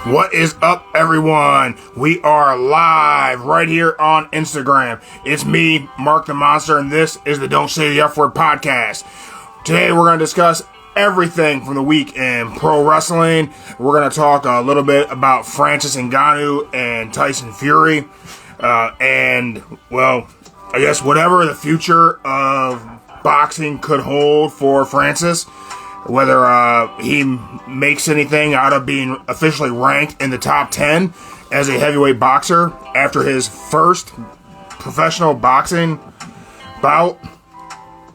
What is up, everyone? We are live right here on Instagram. It's me, Mark the Monster, and this is the Don't Say the F Word podcast. Today, we're going to discuss everything from the week in pro wrestling. We're going to talk a little bit about Francis Ngannou and Tyson Fury. I guess whatever the future of boxing could hold for Francis, whether he makes anything out of being officially ranked in the top 10 as a heavyweight boxer after his first professional boxing bout.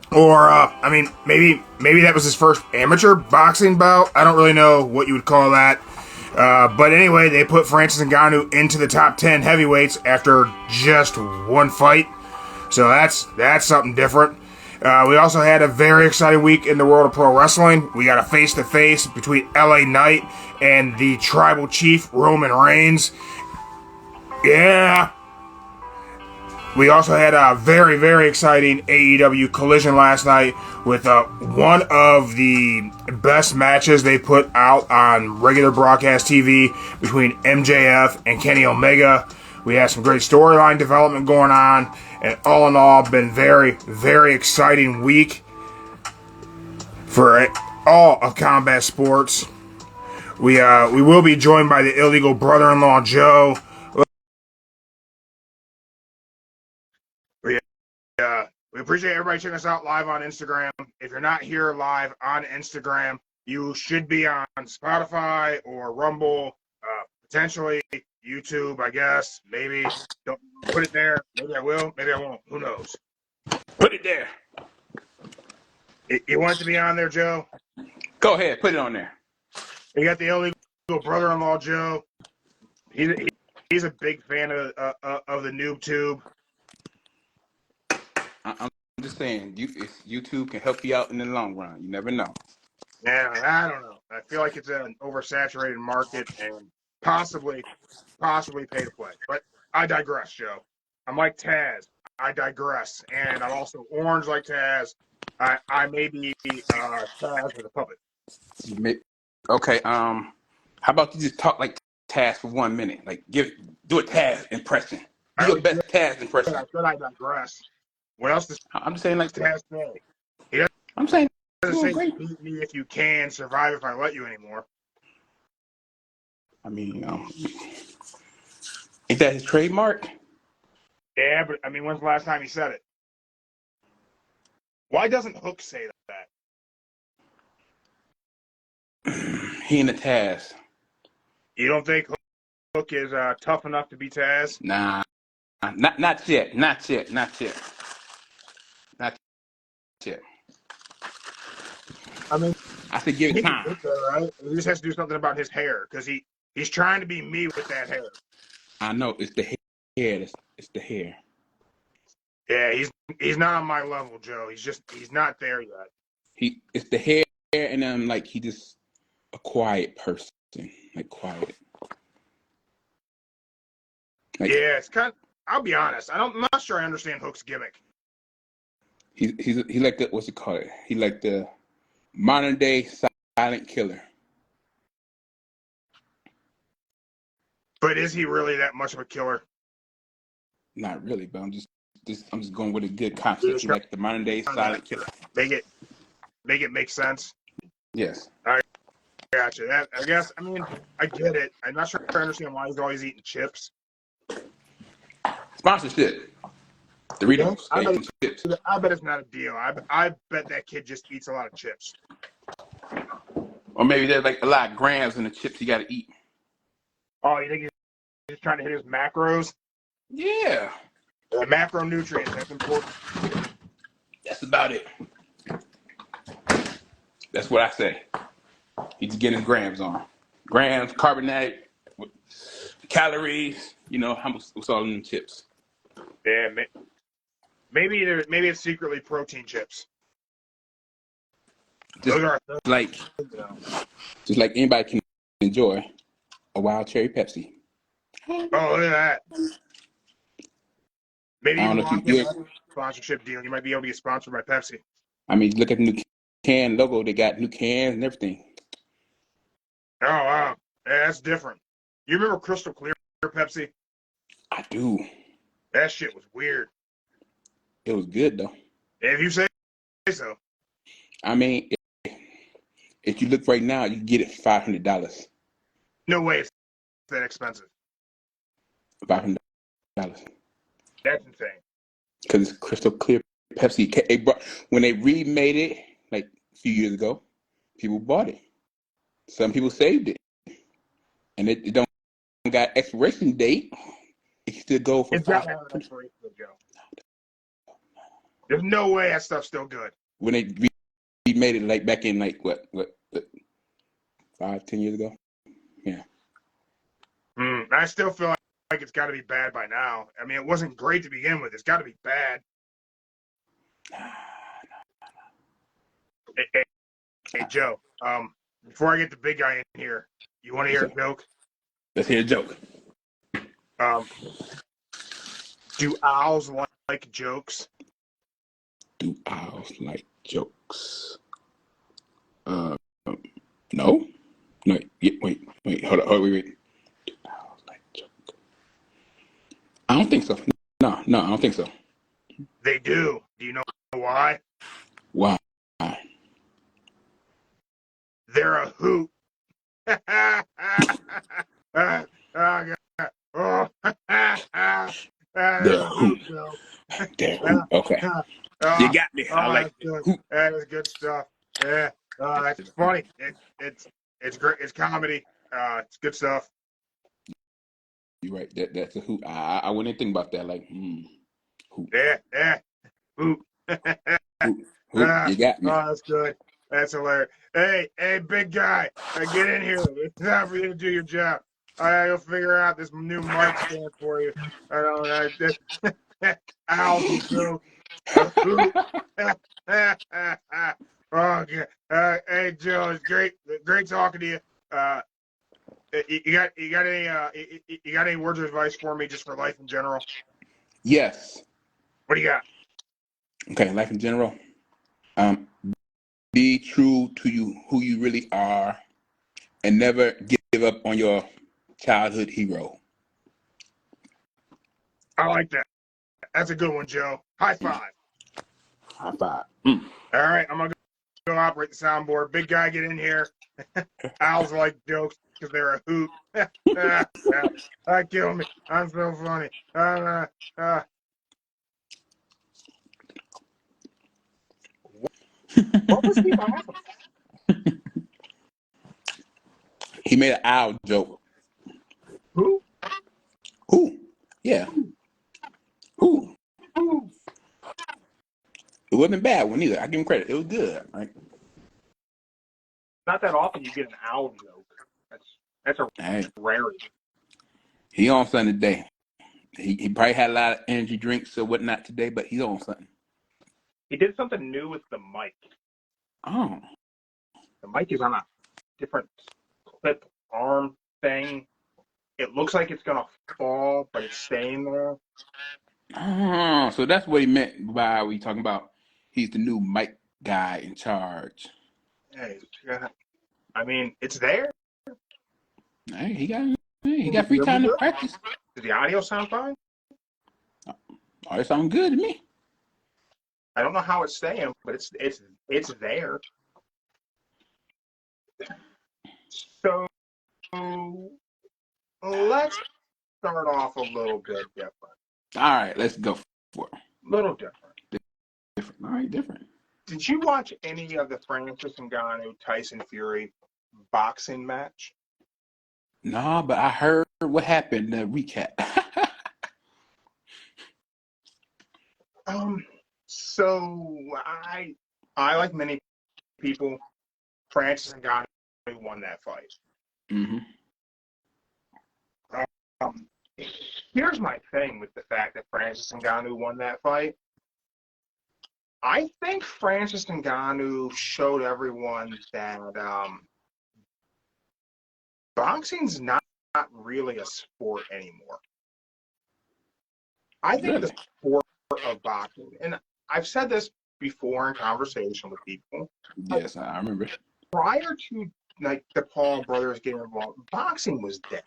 Or, maybe that was his first amateur boxing bout. I don't really know what you would call that. But anyway, they put Francis Ngannou into the top 10 heavyweights after just one fight. So that's something different. We also had a very exciting week in the world of pro wrestling. We got a face-to-face between LA Knight and the tribal chief, Roman Reigns. Yeah. We also had a very, very exciting AEW collision last night with one of the best matches they put out on regular broadcast TV between MJF and Kenny Omega. We had some great storyline development going on, and all in all, been very, very exciting week for all of combat sports. We will be joined by the illegal brother-in-law Joe. We appreciate everybody checking us out live on Instagram. If you're not here live on Instagram, you should be on Spotify or Rumble, potentially YouTube, I guess. Maybe. Don't put it there. Maybe I will. Maybe I won't. Who knows? Put it there. You want it to be on there, Joe? Go ahead. Put it on there. You got the illegal brother-in-law, Joe. He's a big fan of the noob tube. I'm just saying, YouTube can help you out in the long run. You never know. Yeah, I don't know. I feel like it's an oversaturated market and possibly pay to play. But I digress, Joe. I'm like Taz. I digress. And I'm also orange like Taz. I may be Taz with a puppet. Okay. How about you just talk like Taz for 1 minute? Like do a Taz impression. Do your best Taz impression. I said I digress. What else does I'm just saying like Taz say? I'm saying Doesn't say beat me if you can, survive if I let you anymore. I mean, ain't that his trademark? Yeah, but I mean, when's the last time he said it? Why doesn't Hook say that? He in the Taz. You don't think Hook is tough enough to be Taz? Nah, not yet. Not yet. I mean, I said give it time. There, right? He just has to do something about his hair because he's trying to be me with that hair. I know it's the hair. It's the hair. Yeah, he's not on my level, Joe. He's not there yet. It's the hair, and then like he just a quiet person, like quiet. Like, yeah, it's kind of. I'll be honest. I'm not sure I understand Hook's gimmick. He like the what's it called? He like the modern day silent killer. But is he really that much of a killer? Not really, but I'm just going with a good concept. He like the modern day silent killer. Make it make sense. Yes. All right. Gotcha. I guess. I mean, I get it. I'm not sure I understand why he's always eating chips. Sponsorship. Doritos. I bet it's not a deal. I bet that kid just eats a lot of chips. Or maybe there's like a lot of grams in the chips he got to eat. Oh, you think he's trying to hit his macros? Yeah. Macronutrients. That's important. That's about it. That's what I say. He's getting his grams on. Grams, carbonated, calories. You know, what's all in them chips. Yeah, maybe it's secretly protein chips. Just like anybody can enjoy a wild cherry Pepsi. Oh, look at that. Maybe I don't know if you sponsorship deal. You might be able to get sponsored by Pepsi. I mean, look at the new can logo. They got new cans and everything. Oh, wow. Yeah, that's different. You remember Crystal Clear Pepsi? I do. That shit was weird. It was good though. If you say so. I mean, if you look right now, you can get it for $500. No way it's that expensive. $500 That's insane. because it's crystal clear Pepsi. When they remade it like a few years ago, people bought it. Some people saved it, and it don't got expiration date. It can still go for It's got five. to have an expiration, Joe. There's no way that stuff's still good. When they remade it like back in like what 5-10 years ago. Yeah. I still feel like it's got to be bad by now. I mean, it wasn't great to begin with. It's got to be bad. Hey, Joe. Before I get the big guy in here, you want to hear a joke? Let's hear a joke. Do owls like jokes? Do owls like jokes? No. No. Wait. Hold on. Wait. Do owls like jokes? I don't think so. No, I don't think so. They do. Do you know why? Why? They're a hoot. Oh, God. Oh, They're a hoot. Joe. They're a hoot. Okay. You got me. I like that's good. hoot. That is good stuff. Yeah. It's funny. It's great. It's comedy. It's good stuff. You're right. That's a hoot. I wouldn't think about that. Like, hoot. Yeah. Hoot. Hoot. You got me. Oh, that's good. That's hilarious. Hey, big guy, get in here. It's time for you to do your job. I'll figure out this new mic stand for you. I don't know. Owls and jokes. Oh, yeah. Hey, Joe, it's great talking to you. You got any words of advice for me just for life in general? Yes. What do you got? Okay, life in general. Be true to who you really are, and never give up on your childhood hero. I like that. That's a good one, Joe. High five. High five. All right, I'm gonna go operate the soundboard. Big guy, get in here. Owls like jokes because they're a hoot. That killed me. I'm so funny. What was he laughing? He made an owl joke. Who? Who? Yeah. Who? It wasn't a bad one either. I give him credit. It was good. Right? Not that often you get an owl joke. That's a rarity. He on something today. He probably had a lot of energy drinks or whatnot today, but he's on something. He did something new with the mic. Oh. The mic is on a different clip arm thing. It looks like it's gonna fall, but it's staying there. Oh, so that's what he meant by we talking about he's the new mic guy in charge. Hey, I mean, it's there. Hey, he got free time to practice. Does the audio sound fine? Oh, it sounds good to me. I don't know how it's staying, but it's there. So let's start off a little bit different. All right, let's go for it. Little different. Different. All right, different. Did you watch any of the Francis Ngannou Tyson Fury boxing match? No, but I heard what happened. The recap. So I like many people, Francis Ngannou won that fight. Mm-hmm. Here's my thing with the fact that Francis Ngannou won that fight. I think Francis Ngannou showed everyone that boxing's not really a sport anymore. I think the sport of boxing, and I've said this before in conversation with people. Yes, I remember. Prior to like the Paul brothers getting involved, boxing was dead.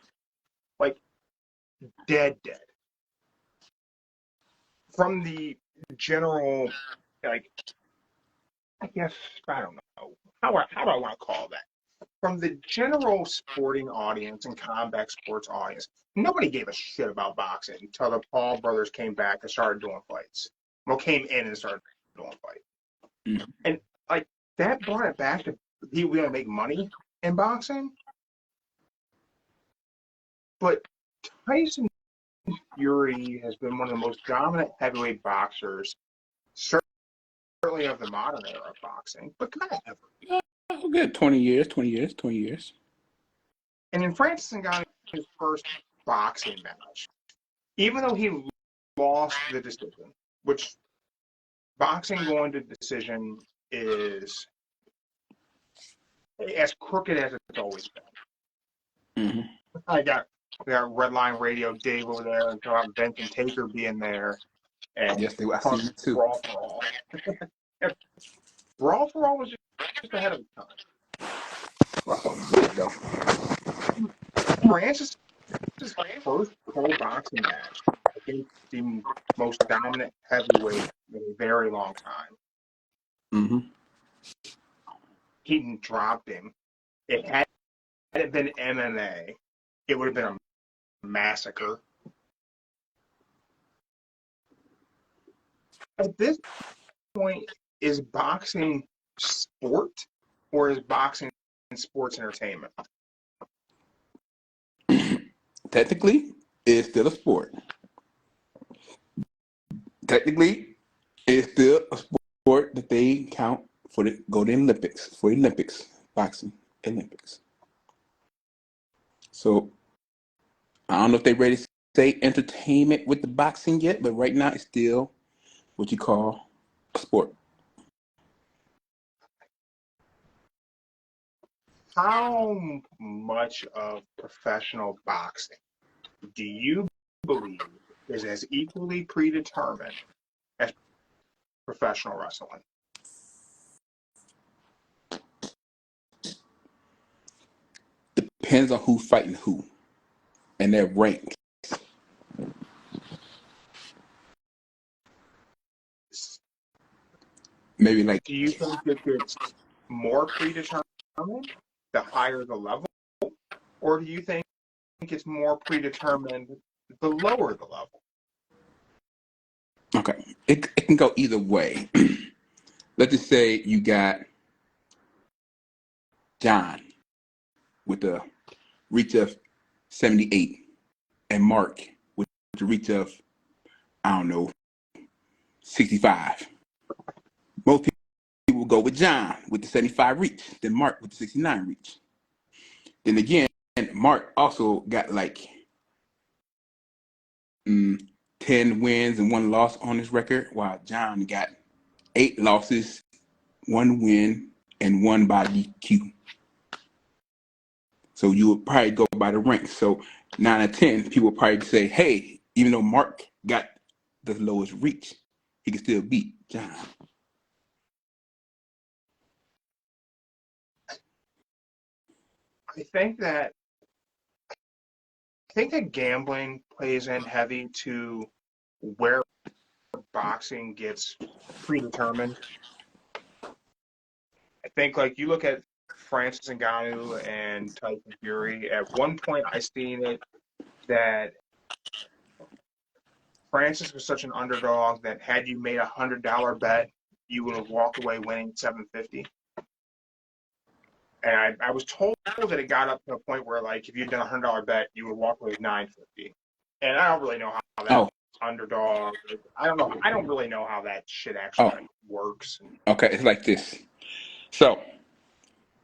dead. From the general, like, I guess, I don't know. How do I want to call that? From the general sporting audience and combat sports audience, nobody gave a shit about boxing until the Paul brothers came back and started doing fights. Well, came in and started doing fights. Mm-hmm. And, like, that brought it back to we want to make money in boxing. But Tyson Fury has been one of the most dominant heavyweight boxers, certainly of the modern era of boxing, but kind of ever. Oh, good. 20 years, 20 years, 20 years. And in Francis Ngannou's first boxing match, even though he lost the decision, which boxing going to decision is as crooked as it's always been. Mm-hmm. We got Redline Radio Dave over there and talking about Benson Taker being there and Yes, I see you too. Brawl for All. Brawl for All was just ahead of its time. Oh, there you go. Francis' first pro boxing match against the most dominant heavyweight in a very long time. Mm-hmm. He dropped him. Had it been MMA, it would have been a massacre. At this point, is boxing sport or is boxing sports entertainment? Technically, it's still a sport. Technically, it's still a sport that they count for the Golden Olympics, for the Olympics, boxing Olympics. So I don't know if they're ready to say entertainment with the boxing yet, but right now it's still what you call a sport. How much of professional boxing do you believe is as equally predetermined as professional wrestling? Depends on who's fighting who and their rank. Maybe like, Do you think that it's more predetermined the higher the level, or do you think it's more predetermined the lower the level? okay, it can go either way. Let's just say you got John with the reach of 78 and Mark with the reach of, I don't know, 65. Most people will go with John with the 75 reach, then Mark with the 69 reach. Then again, Mark also got like 10 wins and 1 loss on his record, while John got 8 losses, 1 win, and 1 by DQ. So you would probably go by the ranks. So 9 out of 10, people would probably say, hey, even though Mark got the lowest reach, he can still beat John. I think that gambling plays in heavy to where boxing gets predetermined. I think, like, you look at Francis Ngannou and Tyson Fury. At one point, I seen it that Francis was such an underdog that had you made $100 bet, you would have walked away winning $750. And I was told that it got up to a point where, like, if you'd done $100 bet, you would walk away with $950. And I don't really know how that underdog. I don't know. I don't really know how that shit actually works. Okay, it's like this. So,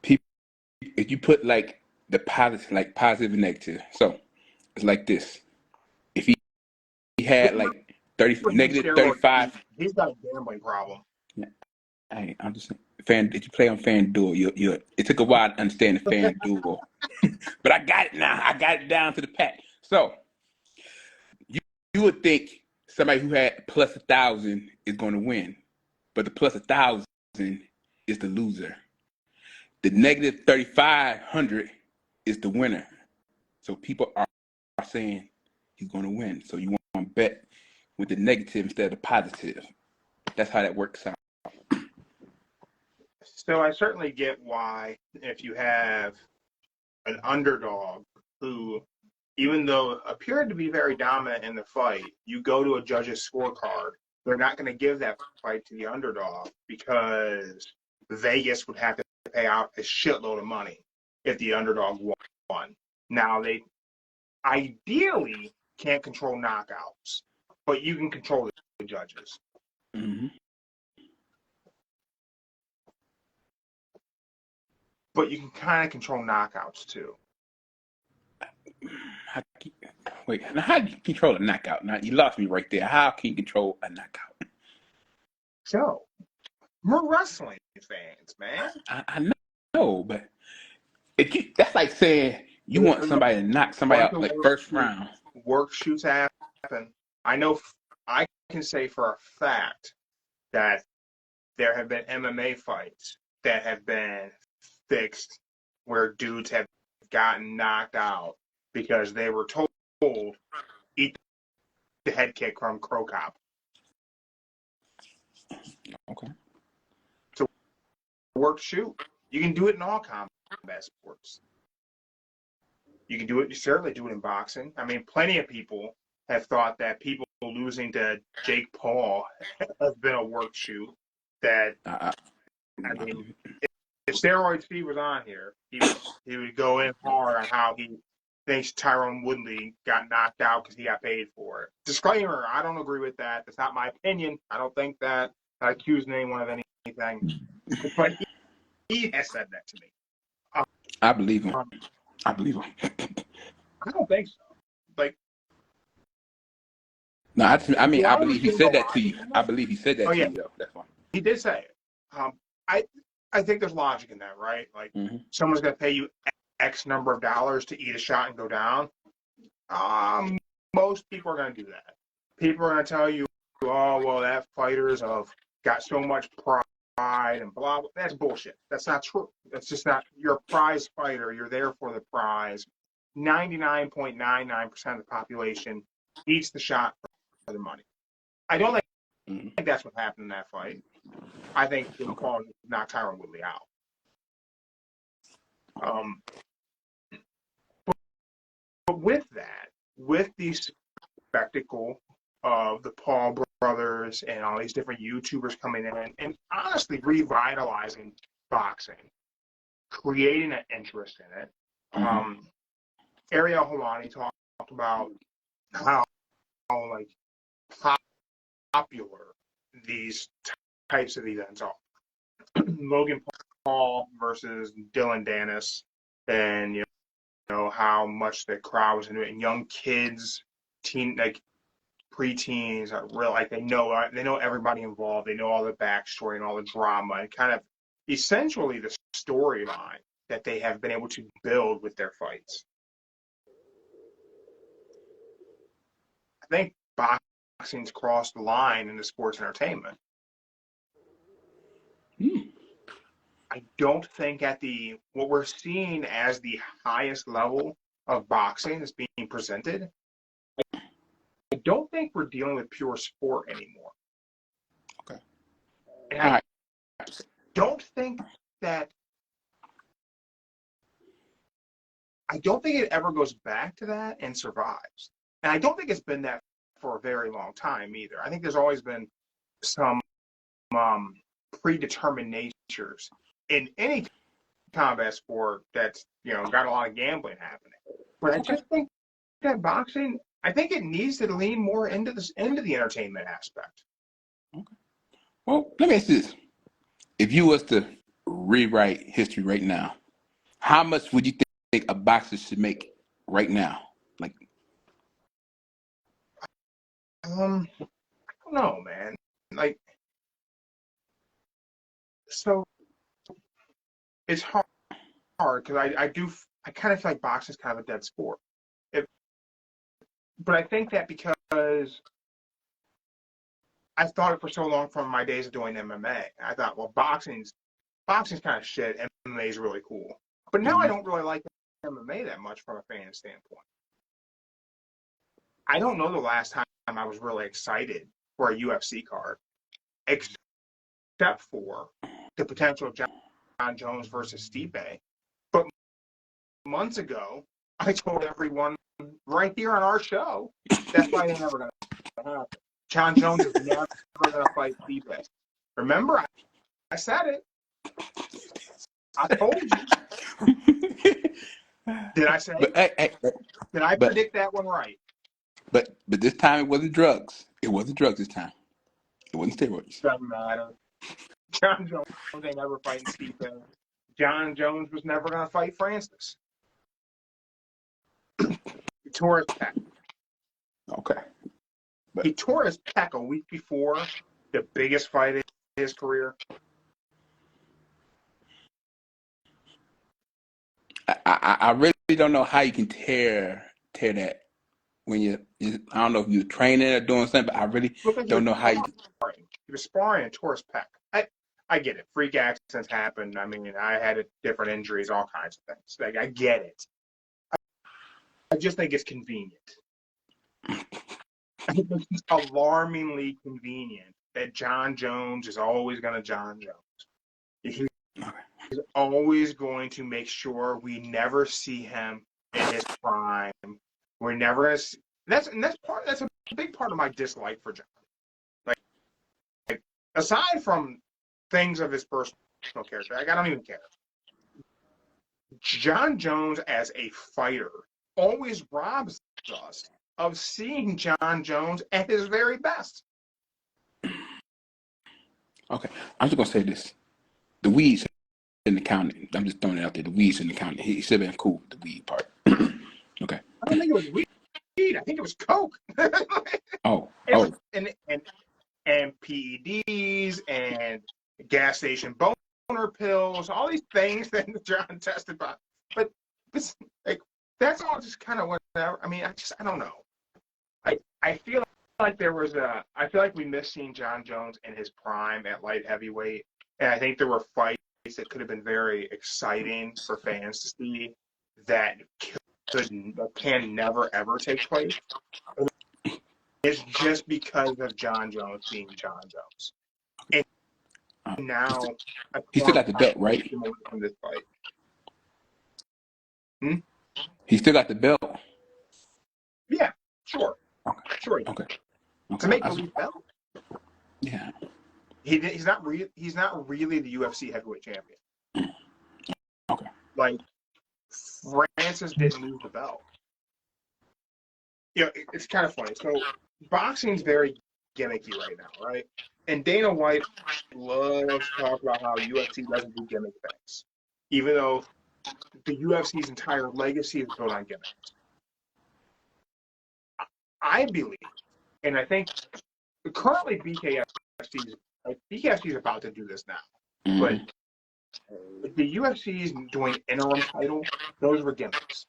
people, if you put like the positive, like positive and negative. So, it's like this. If he had like 30 negative 35, he's got a gambling problem. Hey, I'm just saying, did you play on FanDuel? It took a while to understand the FanDuel, but I got it now. I got it down to the pack. So you would think somebody who had plus 1,000 is going to win, but the plus 1,000 is the loser. The negative 3,500 is the winner. So people are saying he's going to win. So you want to bet with the negative instead of the positive. That's how that works out. So I certainly get why if you have an underdog who, even though appeared to be very dominant in the fight, you go to a judge's scorecard, they're not going to give that fight to the underdog because Vegas would have to pay out a shitload of money if the underdog won. Now, they ideally can't control knockouts, but you can control the judges. Mm-hmm. But you can kind of control knockouts too. How do you control a knockout? Now, you lost me right there. How can you control a knockout? So, we're wrestling fans, man. I know, but that's like saying you want somebody to knock somebody out like first round. Work shoots happen. I know. I can say for a fact that there have been MMA fights that have been fixed where dudes have gotten knocked out because they were told eat the head kick from Crow Cop. Okay. So work shoot. You can do it in all combat sports. You can do it. You certainly do it in boxing. I mean, plenty of people have thought that people losing to Jake Paul has been a work shoot. That I mean, if Steroid Steve was on here, he would go in hard on how he thinks Tyrone Woodley got knocked out because he got paid for it. Disclaimer: I don't agree with that. That's not my opinion. I don't think that. I accuse anyone of anything, but he has said that to me. I believe him. I believe him. I don't think so. Like, no, I mean, I believe he said that to you. I believe he said that to you, though. That's fine. He did say it. I think there's logic in that, right? Like, someone's going to pay you X number of dollars to eat a shot and go down. Most people are going to do that. People are going to tell you, oh, well, that fighter's got so much pride and blah, blah. That's bullshit. That's not true. That's just not. You're a prize fighter. You're there for the prize. 99.99% of the population eats the shot for the money. I don't think that's what happened in that fight. I think Paul knocked Tyron Woodley out. But with that, with the spectacle of the Paul brothers and all these different YouTubers coming in and honestly revitalizing boxing, creating an interest in it. Ariel Helwani talked about how like popular these types of events are. Logan Paul versus Dylan Dennis, and you know how much the crowd was into it, and young kids, preteens are real, like they know everybody involved, they know all the backstory and all the drama, and kind of essentially the storyline that they have been able to build with their fights. I think boxing's crossed the line into sports entertainment. I don't think what we're seeing as the highest level of boxing is being presented. I don't think we're dealing with pure sport anymore. Okay. And I don't think it ever goes back to that and survives. And I don't think it's been that for a very long time either. I think there's always been some predetermined natures in any combat sport that's got a lot of gambling happening. But I just think that boxing, I think it needs to lean more into the entertainment aspect. Okay. Well, let me ask you this: if you was to rewrite history right now, how much would you think a boxer should make right now? Like, I don't know, man. Like, so it's hard because I kind of feel like boxing is kind of a dead sport. But I think that because I've thought it for so long from my days of doing MMA, I thought, well, boxing's kind of shit. MMA is really cool. But now I don't really like MMA that much from a fan standpoint. I don't know the last time I was really excited for a UFC card, except for the potential of John Jones versus Stipe. But months ago, I told everyone right here on our show that fight ain't never going to happen. John Jones is never going to fight Stipe. Remember, I said it. I told you. Did I say? But Did I but predict that one right? but this time it wasn't drugs. It wasn't drugs this time. It wasn't steroids. Doesn't matter. John Jones ain't never fighting Stipe. John Jones was never going to fight Francis. He tore his pec. Okay. He tore his pec a week before the biggest fight in his career. I really don't know how you can tear that when you I don't know if you're training or doing something, but I really Because don't know how you. he was sparring and tore his pec. I get it. Freak accidents happen. I mean, I had different injuries, all kinds of things. Like, I get it. I just think it's convenient. I think it's alarmingly convenient that John Jones is always going to John Jones. He's always going to make sure we never see him in his prime. We're never going to see. That's a big part of my dislike for John. Like aside from things of his personal character, I don't even care. John Jones as a fighter always robs us of seeing John Jones at his very best. Okay, I'm just gonna say this: the weeds in the county. I'm just throwing it out there. The weeds in the county. He should have been cool with the weed part. Okay. I don't think it was weed. I think it was coke. Oh. And PEDs and gas station boner pills, all these things that John tested about. But this, like, that's all just kind of whatever. I mean, I don't know. I feel like I feel like we missed seeing John Jones in his prime at light heavyweight, and I think there were fights that could have been very exciting for fans to see that can never ever take place. It's just because of John Jones being John Jones. And now He still got the belt, right? From this fight. He still got the belt. Yeah, sure. Okay. Sure. Okay. To make believe belt. Yeah. He's not really the UFC heavyweight champion. Okay. Like, Francis didn't lose the belt. You know, it's kind of funny. So boxing's very gimmicky right now, right? And Dana White loves to talk about how UFC doesn't do gimmick things, even though the UFC's entire legacy is built on gimmicks. I believe, and I think currently BKFC is about to do this now, but the UFC is doing interim title. Those were gimmicks.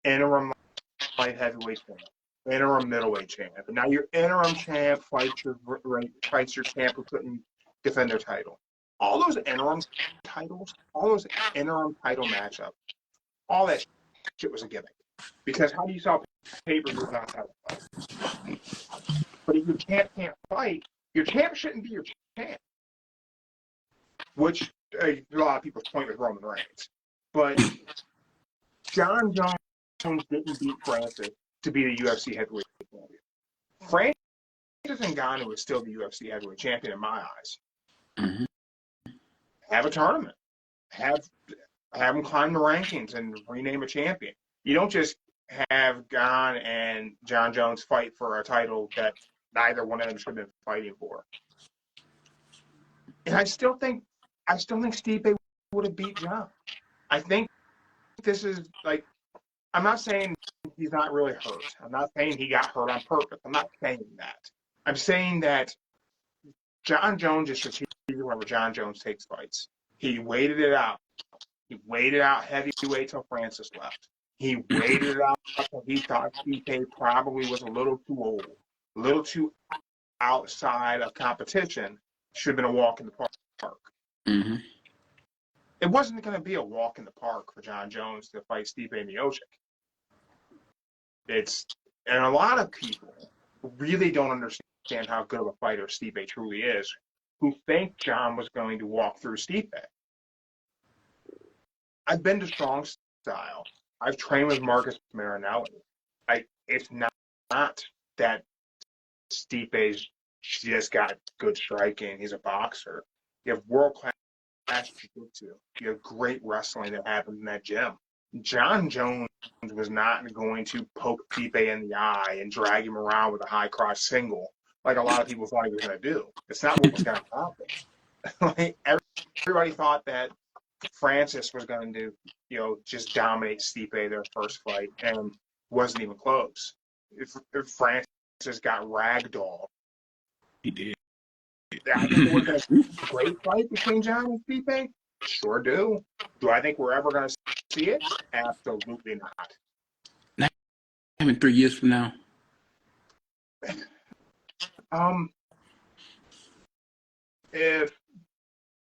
Interim light heavyweight champ, interim middleweight champ. And now your interim champ fights your champ who couldn't defend their title. All those interim titles, all those interim title matchups, all that shit was a gimmick. Because how do you sell pay-per-views on title fight? But if your champ can't fight, your champ shouldn't be your champ. Which a lot of people's point with Roman Reigns. But John Jones didn't beat Francis to be the UFC heavyweight champion. Francis Ngannou is still the UFC heavyweight champion in my eyes. Mm-hmm. Have a tournament. Have him climb the rankings and rename a champion. You don't just have Gon and John Jones fight for a title that neither one of them should have been fighting for. And I still think Stipe would have beat John. I think this is like, I'm not saying he's not really hurt. I'm not saying he got hurt on purpose. I'm not saying that. I'm saying that John Jones is strategic whenever John Jones takes fights. He waited it out. He waited out heavyweight till Francis left. He waited it out until he thought Stipe probably was a little too old, a little too outside of competition. Should have been a walk in the park. Mm-hmm. It wasn't going to be a walk in the park for John Jones to fight Stipe Miocic. And a lot of people really don't understand how good of a fighter Stipe truly is, who think John was going to walk through Stipe. I've been to Strong Style. I've trained with Marcus Marinelli. It's not that Stipe's just got good striking. He's a boxer. You have world-class jiu-jitsu. You have great wrestling that happens in that gym. John Jones was not going to poke Stipe in the eye and drag him around with a high cross single like a lot of people thought he was going to do. It's not what was going to happen. Everybody thought that Francis was going to, just dominate Stipe their first fight, and wasn't even close. If Francis got ragdolled, He did. I think it would have been a great fight between John and Stipe. Sure do. Do I think we're ever going to see it? Absolutely not. Not even 3 years from now. If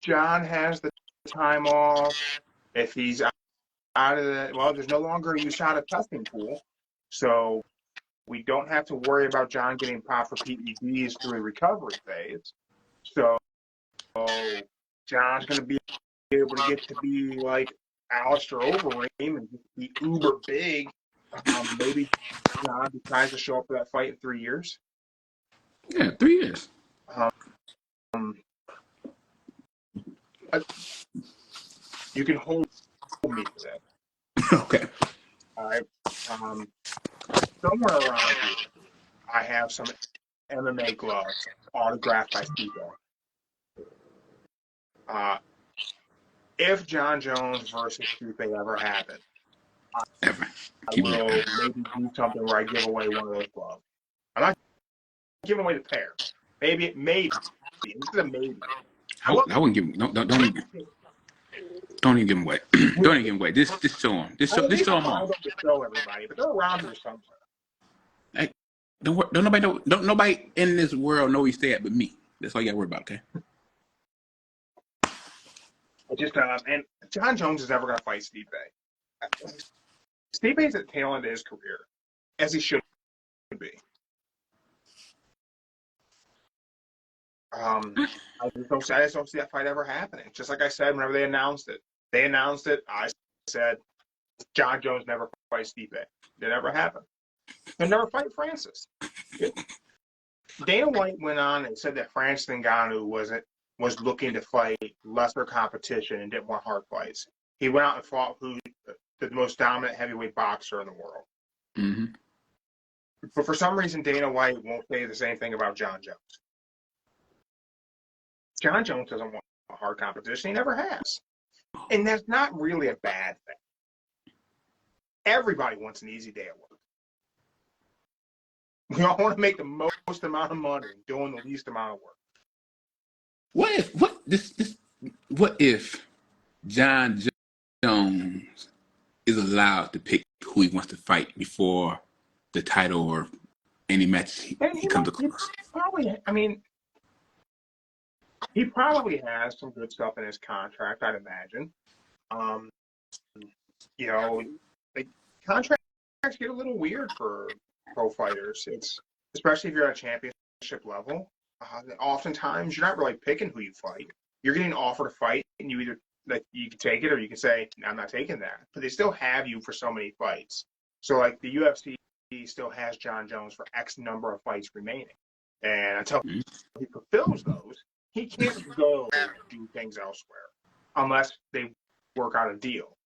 John has the time off, if he's out of there's no longer a USADA testing pool, so we don't have to worry about John getting popped for PEDs through the recovery phase. So John's going to be able to get to be like Alistair Overeem and just be uber big. Maybe John decides to show up for that fight in 3 years. Yeah, 3 years. You can hold me to that. Okay. All right. Somewhere around here, I have some MMA gloves autographed by Stipe. If John Jones versus Stipe ever happens, I will maybe do something where I give away one of those gloves. I'm not giving away the pair. Maybe. This is a maybe. I wouldn't give him. Don't even give him away. Don't even give him away. Just show him. Just show him off. To show everybody, but they're around here somewhere. Like, don't nobody in this world know he's there but me. That's all you got to worry about, okay? And John Jones is never going to fight Stipe. Stipe is at the tail end of his career, as he should be. I just don't see that fight ever happening. Just like I said, whenever they announced it, I said, John Jones never fights Stipe. It never happened. He'll never fight Francis. Dana White went on and said that Francis Ngannou was looking to fight lesser competition and didn't want hard fights. He went out and fought the most dominant heavyweight boxer in the world. Mm-hmm. But for some reason, Dana White won't say the same thing about John Jones. John Jones doesn't want hard competition. He never has. And that's not really a bad thing. Everybody wants an easy day at work. We all want to make the most amount of money doing the least amount of work. What if John Jones is allowed to pick who he wants to fight before the title or any match he comes across? He probably has some good stuff in his contract, I'd imagine. Contracts get a little weird for pro fighters. It's especially if you're at a championship level. Oftentimes, you're not really picking who you fight. You're getting offered a fight, and you either you can take it or you can say, "I'm not taking that." But they still have you for so many fights. So, like the UFC still has John Jones for X number of fights remaining, and until he fulfills those, he can't go do things elsewhere unless they work out a deal.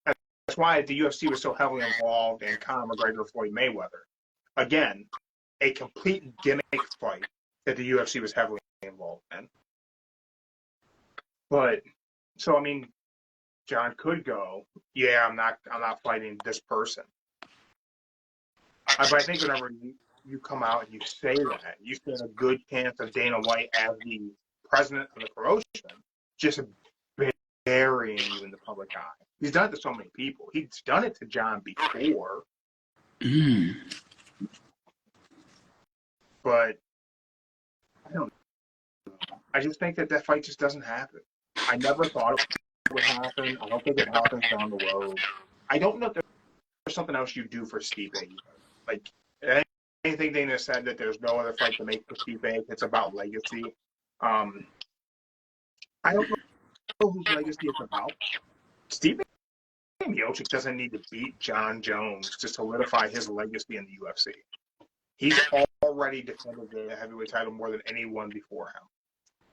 That's why the UFC was so heavily involved in Conor McGregor, Floyd Mayweather. Again, a complete gimmick fight that the UFC was heavily involved in. But John could go, yeah, I'm not fighting this person. But I think whenever you come out and you say that, you stand a good chance of Dana White as the president of the promotion just burying you in the public eye. He's done it to so many people. He's done it to John before. But I don't know. I just think that fight just doesn't happen. I never thought it would happen. I don't think it happens down the road. I don't know if there's something else you do for Stipe. like anything Dana said that there's no other fight to make for Stipe. It's about legacy. I don't know whose legacy it's about. Stipe Miocic doesn't need to beat John Jones to solidify his legacy in the UFC. He's already defended the heavyweight title more than anyone before him.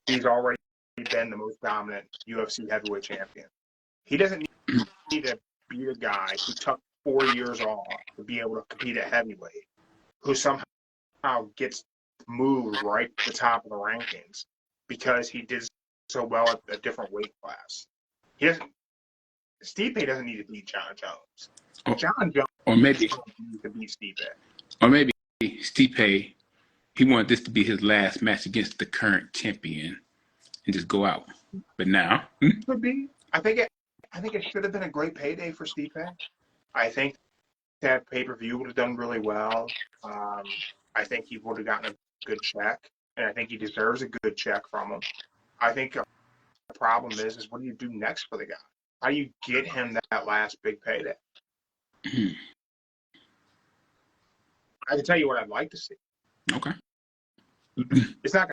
He's already been the most dominant UFC heavyweight champion. He doesn't need to beat a guy who took 4 years off to be able to compete at heavyweight, who somehow gets moved right to the top of the rankings because he did so well at a different weight class. Stipe doesn't need to beat John Jones. John Jones or maybe needs to beat Stipe. Or maybe Stipe, he wanted this to be his last match against the current champion and just go out. But now, Could be. I think it should have been a great payday for Stipe. I think that pay-per-view would have done really well. I think he would have gotten a good check, and I think he deserves a good check from him. I think the problem is what do you do next for the guy? How do you get him that last big payday? I can tell you what I'd like to see. okay. It's not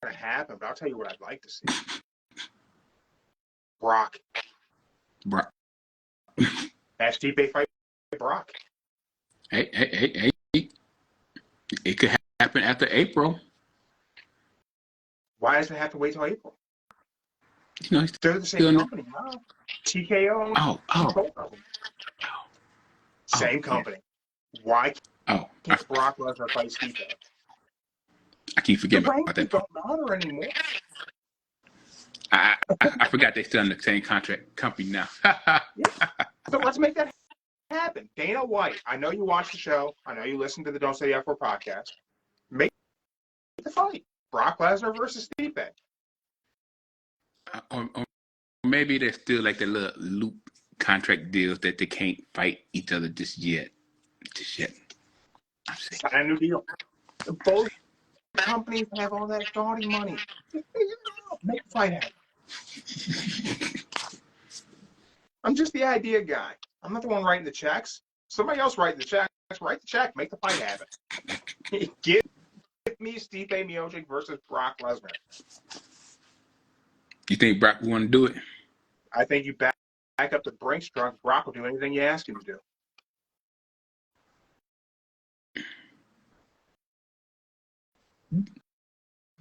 going to happen, but I'll tell you what I'd like to see. Brock. Have Stipe fight Brock. Hey. It could happen after April. Why does it have to wait till April? You know, They're the same company now. TKO. Same company. Why can't Brock Lesnar fight Stipe? I keep forgetting about that. Don't matter anymore. I forgot they still in the same contract company now. Yeah. So let's make that happen. Dana White, I know you watch the show. I know you listen to the Don't Say F4 podcast. Make the fight. Brock Lesnar versus Stipe. Or maybe there's still like the little loop contract deals that they can't fight each other just yet. Sign a new deal. Both companies have all that Saudi money. Just figure it out. Make the fight happen. I'm just the idea guy. I'm not the one writing the checks. Somebody else writing the checks. Write the check. Make the fight happen. Give me Stipe Miocic versus Brock Lesnar. You think Brock will want to do it? I think you back up the Brinks truck. Brock will do anything you ask him to do.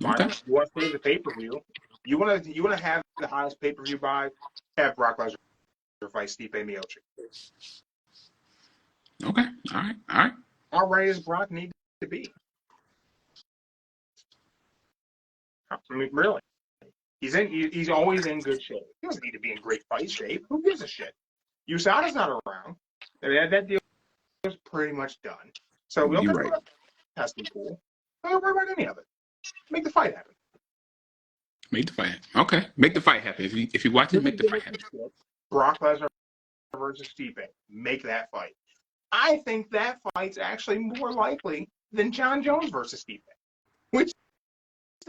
Okay. You want to save the pay-per-view. You want to have the highest pay-per-view buy. Have Brock Lesnar fight Stipe Miocic. Okay. All right. How ready does Brock need to be? I mean, really. He's always in good shape. He doesn't need to be in great fight shape. Who gives a shit? USADA's not around. That deal is pretty much done. So we don't get to the testing pool. I don't worry about any of it. Make the fight happen. Make the fight happen. Okay. Make the fight happen. If you watch it, make the fight happen. Brock Lesnar versus Stipe. Make that fight. I think that fight's actually more likely than John Jones versus Stipe. Which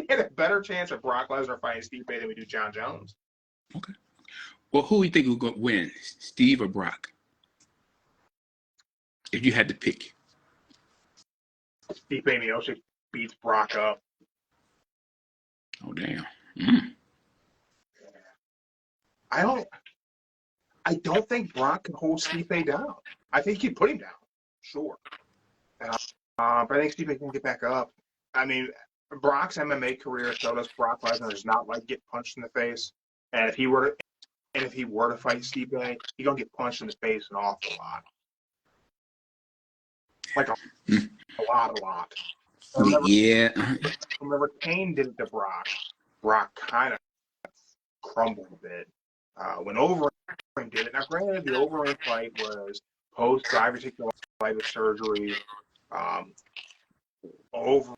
had a better chance of Brock Lesnar fighting Stipe than we do John Jones. Okay. Well, who do you think will go win, Steve or Brock? If you had to pick. Stipe Miocic beats Brock up. Oh, damn. I don't think Brock can hold Stipe down. I think he can put him down, sure. But I think Stipe can get back up. I mean, Brock's MMA career showed us Brock Lesnar does not like get punched in the face. And if he were to fight Stipe, he's gonna get punched in the face an awful lot. Like a lot. Remember Kane did it to Brock. Brock kind of crumbled a bit. When Overeem did it. Now, granted, the Overeem fight was post-diverticulitis surgery. Overeem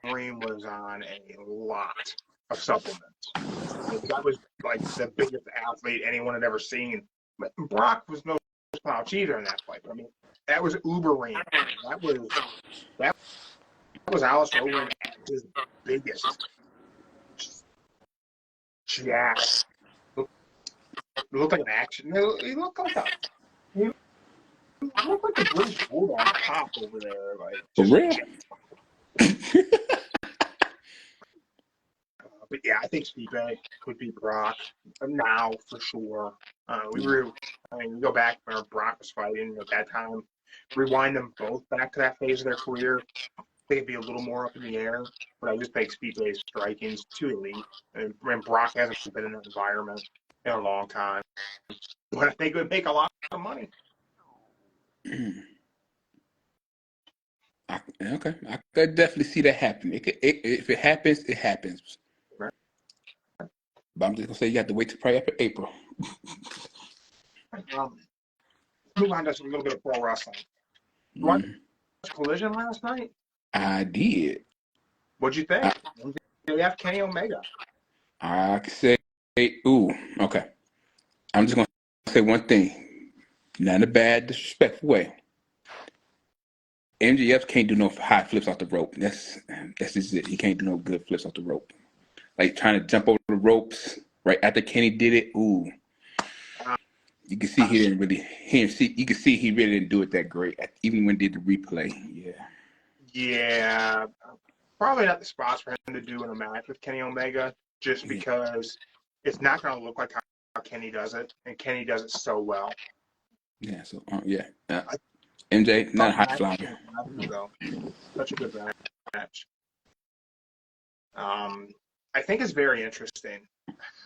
was on a lot of supplements. That was like the biggest athlete anyone had ever seen. But Brock was no slouch either in that fight. I mean, that was Uberreem. That was Alistair Overeem at his biggest. Jack. Looked like an action. He looked like a British bulldog top over there, like For just. real? But yeah, I think Stipe could be Brock now for sure. I mean, we go back when Brock was fighting at that time, rewind them both back to that phase of their career. I think it'd be a little more up in the air, but I just think Stipe's striking's too elite, and Brock hasn't been in that environment in a long time. But I think it would make a lot of money. Okay, I could definitely see that happening. If it happens, it happens. Right? But I'm just gonna say you have to wait till probably after April. Move on to a little bit of pro wrestling. You watch Collision last night? I did. What'd you think? MJF, Kenny Omega. I could say, ooh, okay. I'm just gonna say one thing, not in a bad, disrespectful way. MJF can't do no high flips off the rope. That's just it. He can't do no good flips off the rope. Like trying to jump over the ropes right after Kenny did it. Ooh, you can see he didn't really. You can see he really didn't do it that great. Even when he did the replay. Yeah. Yeah, probably not the spots for him to do in a match with Kenny Omega, just because it's not going to look like how Kenny does it, and Kenny does it so well. Yeah. So yeah. MJ not a high flyer. Though. Such a good match. I think it's very interesting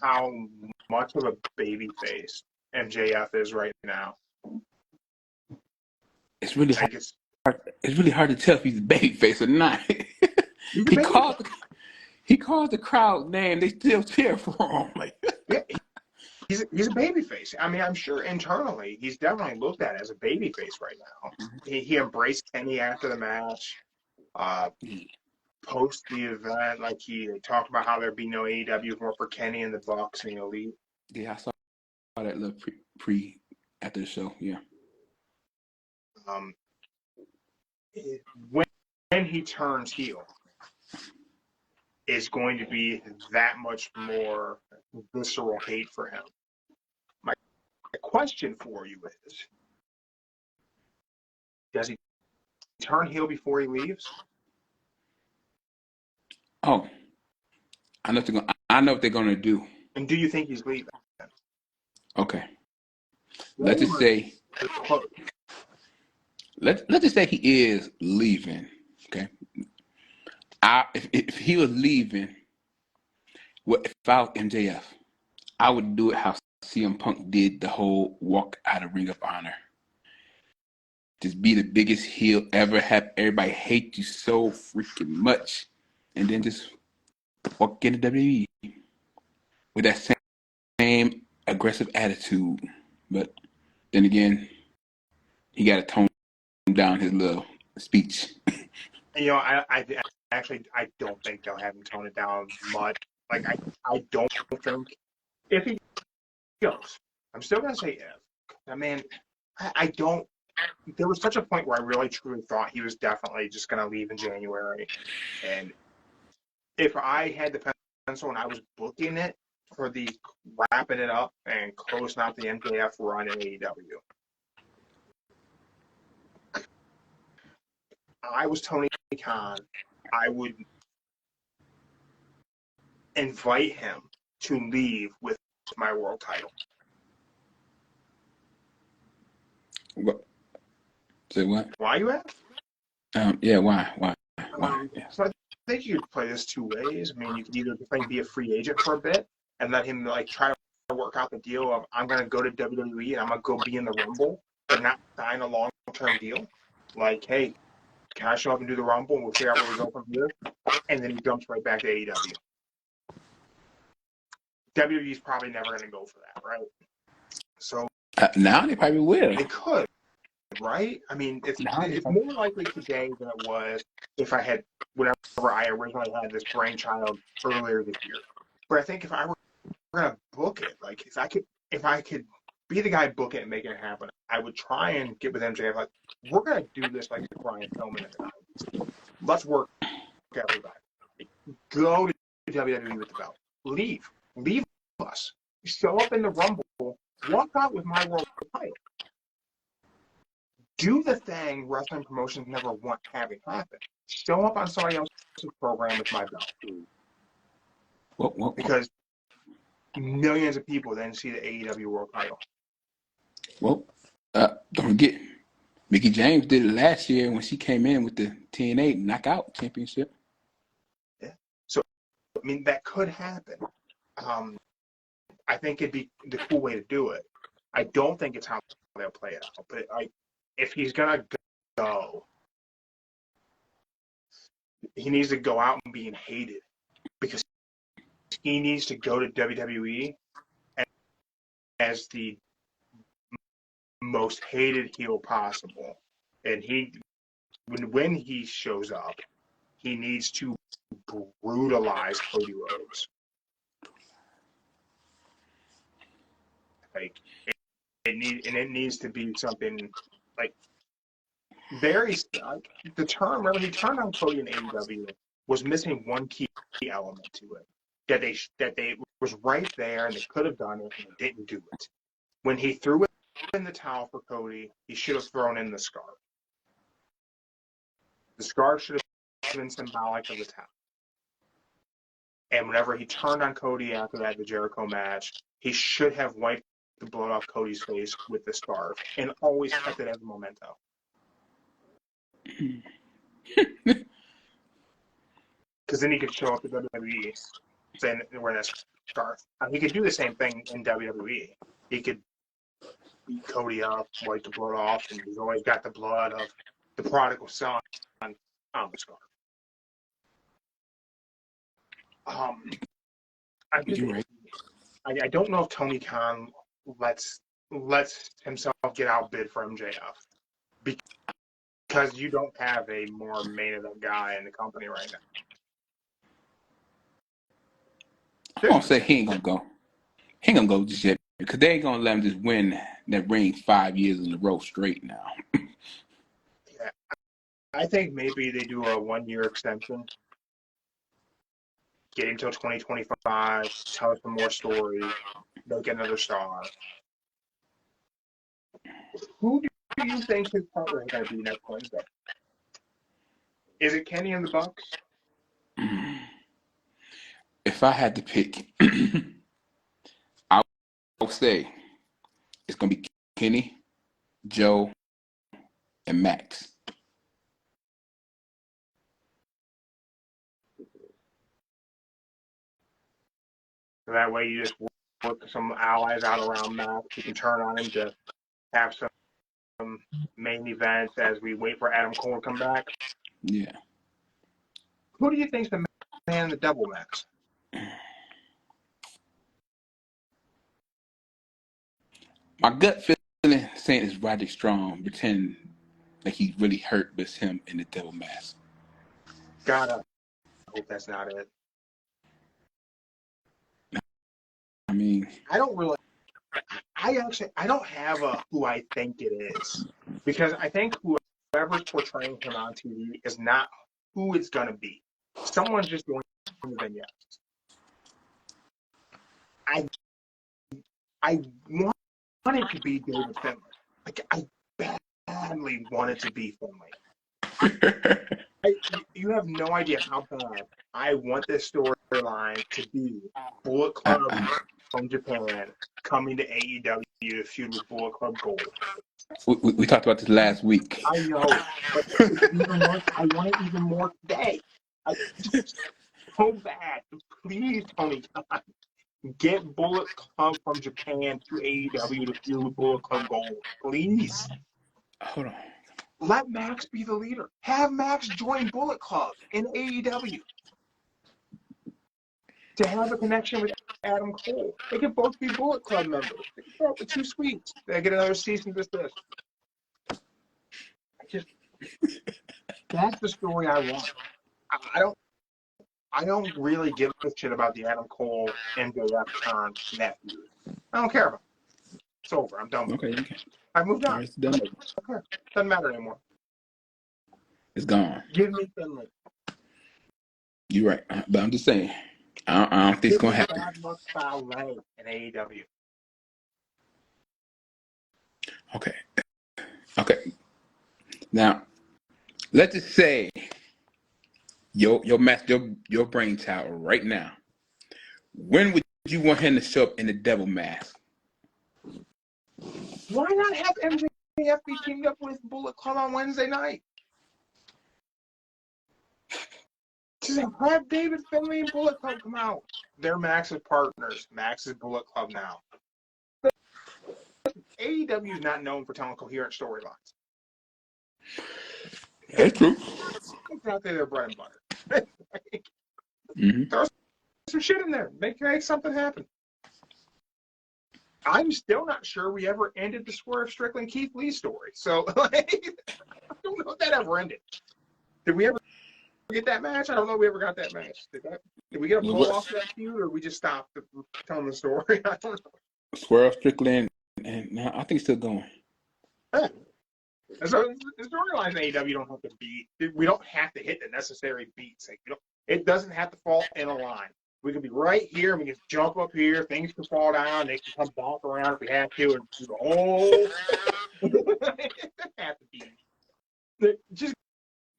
how much of a baby face MJF is right now. It's really hard. It's really hard to tell if he's a babyface or not. He calls the crowd name. They still cheer for him. Like, yeah, he's a babyface. I mean, I'm sure internally he's definitely looked at as a babyface right now. He embraced Kenny after the match. Post the event, like he talked about how there'd be no AEW more for Kenny and the Bucks and the Elite. Yeah, I saw that little pre after the show. Yeah. When he turns heel, is going to be that much more visceral hate for him. My question for you is, does he turn heel before he leaves? Oh, I know what they're gonna do. And do you think he's leaving? Okay. Let's just say he is leaving. Okay. If he was leaving, if I was MJF, I would do it how CM Punk did the whole walk out of Ring of Honor. Just be the biggest heel ever, have everybody hate you so freaking much, and then just walk into WWE with that same aggressive attitude. But then again, he got to tone down his little speech. You know, I don't think they'll have him tone it down much. Like, I don't think if he goes, I'm still going to say if. I mean, I don't. There was such a point where I really truly thought he was definitely just going to leave in January. And if I had the pencil and I was booking it for the wrapping it up and closing out the MJF run in AEW, I was Tony Khan, I would invite him to leave with my world title. What? Say what? Why you ask? Yeah, why? Yeah. So I think you could play this two ways. I mean, you could either be a free agent for a bit and let him like try to work out the deal of I'm going to go to WWE and I'm going to go be in the Rumble, but not sign a long-term deal. Like, hey, can I show up and do the Rumble and we'll figure out where we go from here? And then he jumps right back to AEW. WWE's probably never going to go for that, right? So now they probably will. They could, right? I mean, it's more likely today than it was if I had whenever I originally had this brainchild earlier this year. But I think if I were going to book it, like if I could be the guy book it and make it happen, I would try and get with MJF like, we're going to do this like the Brian Pillman in the 90s. Let's work everybody. Go to WWE with the belt. Leave us. Show up in the Rumble. Walk out with my world title. Do the thing wrestling promotions never want having happen. Show up on somebody else's program with my belt. Because millions of people then see the AEW World Title. Well, don't forget, Mickey James did it last year when she came in with the TNA Knockout Championship. Yeah. So, I mean, that could happen. I think it'd be the cool way to do it. I don't think it's how they'll play it out. But if he's going to go, he needs to go out and being hated. Because he needs to go to WWE as the most hated heel possible. And when he shows up, he needs to brutalize Cody Rhodes. Like it needs to be something like very the turn. Remember, he turned on Cody in AEW was missing one key element to it that they was right there and they could have done it and they didn't do it. When he threw it in the towel for Cody, he should have thrown in the scarf. The scarf should have been symbolic of the towel. And whenever he turned on Cody after that, the Jericho match, he should have wiped the blood off Cody's face with the scarf and always kept it as a memento. Because then he could show up at WWE saying wearing that scarf. He could do the same thing in WWE. He could beat Cody up, wipe the blood off, and he's always got the blood of the prodigal son on the scarf. I don't know if Tony Khan lets himself get outbid for MJF because you don't have a more main event guy in the company right now. I'm gonna say he ain't gonna go. He ain't gonna go just yet because they ain't gonna let him just win that ring 5 years in a row straight now. Yeah, I think maybe they do a 1-year extension, get him till 2025, tell us some more stories, make another star. Who do you think his partner is going to be next Wednesday? Is it Kenny and the Bucks? If I had to pick, I would say it's gonna be Kenny, Joe, and Max. So that way you just work some allies out around Max. You can turn on him to have some main events as we wait for Adam Cole to come back. Yeah. Who do you think's the man in the double match? My gut feeling saying it's Roderick Strong, pretend like he really hurt with him in the devil mask. God, I hope that's not it. I mean, I don't have a who I think it is because I think whoever's portraying him on TV is not who it's gonna be. Someone's just doing the vignettes. I want it to be David Finlay. Like I badly want it to be Finlay. You have no idea how bad I want this storyline to be. Bullet Club from Japan coming to AEW to feud with Bullet Club Gold. we talked about this last week. I know, but it's even worse. I want it even more today. I just so bad. Please, Tony Khan, get Bullet Club from Japan to AEW to feud with Bullet Club Gold. Please. Hold on. Let Max be the leader. Have Max join Bullet Club in AEW to have a connection with Adam Cole. They can both be Bullet Club members. They can throw up the 2 sweets. They get another cease and desist. That's the story I want. I don't really give a shit about the Adam Cole MJF turn in that feud. I don't care about it. It's over. I'm done with it. Okay. I moved on. All right, it's done. I don't care. Doesn't matter anymore. It's gone. Give me Finlay. You're right, but I'm just saying, I don't think it's gonna happen. Bad luck Fale in AEW. Okay. Now, let's just say your brainchild right now. When would you want him to show up in the devil mask? Why not have MJF be teamed up with Bullet Club on Wednesday night? Just have David Finlay and Bullet Club come out. They're Max's partners. Max is Bullet Club now. AEW is not known for telling coherent storylines. That's true. It's out there, their bread and butter. Mm-hmm. Throw some shit in there. Make something happen. I'm still not sure we ever ended the Swerve Strickland Keith Lee story. So, I don't know if that ever ended. Did we ever get that match? I don't know if we ever got that match. Did we get a pull off that feud, or we just stopped telling the story? I don't know. Swerve Strickland, and now I think it's still going. Yeah. So the storylines in AEW don't have to beat. We don't have to hit the necessary beats. It doesn't have to fall in a line. We can be right here, and we can jump up here. Things can fall down. They can come back around if we have to, and do the whole. It doesn't have to be. Just